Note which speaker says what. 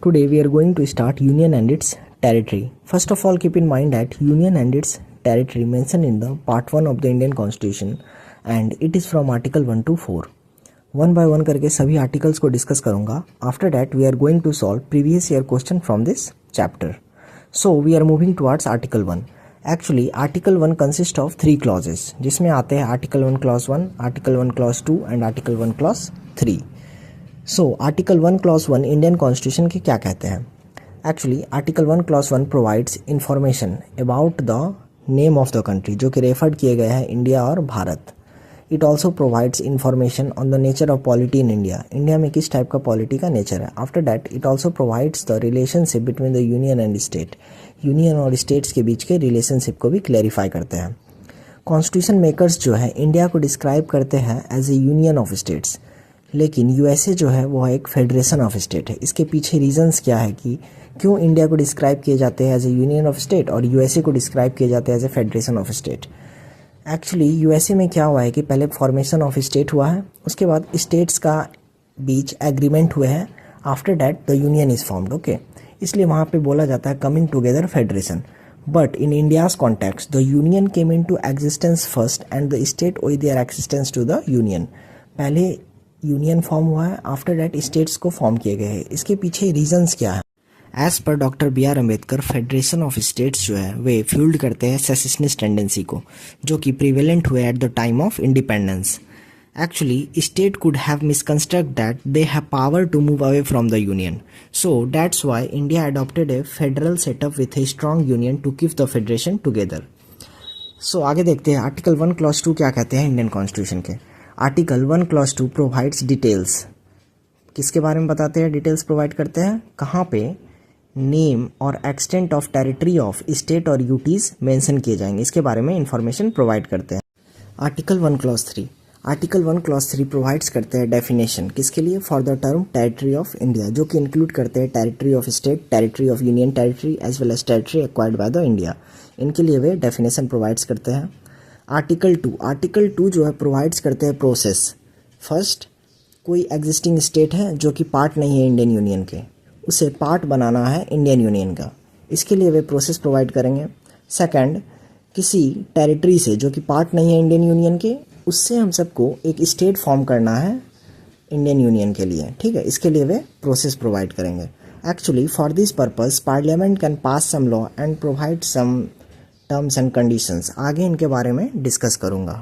Speaker 1: Today we are going to start Union and its territory. First of all, keep in mind that Union and its territory mentioned in the part 1 of the Indian Constitution and it is from article 1 to 4. One by one करके सभी articles को discuss करूंगा. After that we are going to solve previous year question from this chapter. So we are moving towards article 1. Actually article 1 consist of 3 clauses जिसमें आते हैं article 1 clause 1, article 1 clause 2 and article 1 clause 3. So article 1 clause 1 Indian constitution के क्या कहते हैं? Actually article 1 clause 1 provides information about the name of the country जो कि referred किए गए हैं इंडिया और Bharat. It also provides information on the nature of polity in India. India में किस टाइप का पॉलिटी का नेचर है. After that it also provides the relationship between the union and state. Union और स्टेट्स के बीच के रिलेशनशिप को भी क्लैरिफाई करते हैं. कॉन्स्टिट्यूशन मेकर्स जो है इंडिया को डिस्क्राइब करते हैं as a union of states, लेकिन यूएसए जो है वो एक फेडरेशन ऑफ स्टेट है. इसके पीछे रीजंस क्या है कि क्यों इंडिया को डिस्क्राइब किए जाते हैं as a union of state और यूएसए को डिस्क्राइब किए जाते हैं as a federation of state. Actually USA में क्या हुआ है कि पहले फॉर्मेशन ऑफ स्टेट हुआ है, उसके बाद स्टेट्स का बीच एग्रीमेंट हुए हैं. After that the union is formed. Okay, इसलिए वहाँ पे बोला जाता है coming together federation. But in India's context the union came into existence first and the state owe their existence to the union. पहले union form हुआ है, after that states को फॉर्म किए गए हैं. इसके पीछे रीजंस क्या है? एज पर doctor B R Ambedkar federation of states जो है वे फ्यूल्ड करते हैं सेसेशनिस्ट टेंडेंसी को जो कि प्रिवेलेंट हुए at the time of independence. Actually state could have misconstruct that they have power to move away from the union. So that's why India adopted a federal setup with a strong union to keep the federation together. So आगे देखते हैं article 1 clause 2 क्या कहते हैं Indian constitution के. Article 1 clause 2 provides details. किसके बारे में बताते हैं? डिटेल्स प्रोवाइड करते हैं. कहाँ पे नेम और extent of territory of state और यूटीज मेंशन किए जाएंगे, इसके बारे में इंफॉर्मेशन प्रोवाइड करते हैं. Article 1 clause 3. Article 1 clause 3 provides करते हैं डेफिनेशन. किसके लिए? For the term territory of India, जो कि इंक्लूड करते हैं territory of state, territory of union territory as well as territory acquired by the India. इनके लिए वे डेफिनेशन प्रोवाइड्स करते हैं. आर्टिकल 2. आर्टिकल 2 जो है प्रोवाइड्स करते हैं प्रोसेस. फर्स्ट, कोई एग्जिस्टिंग स्टेट है जो कि पार्ट नहीं है इंडियन यूनियन के, उसे पार्ट बनाना है इंडियन यूनियन का, इसके लिए वे प्रोसेस प्रोवाइड करेंगे. सेकंड, किसी टेरिटरी से जो कि पार्ट नहीं है इंडियन यूनियन के, उससे हम सबको एक स्टेट फॉर्म करना है इंडियन यूनियन के लिए. ठीक है, इसके लिए वे प्रोसेस प्रोवाइड करेंगे. Actually for this purpose parliament can pass some law and provide some terms and conditions. आगे इनके बारे में डिस्कस करूँगा.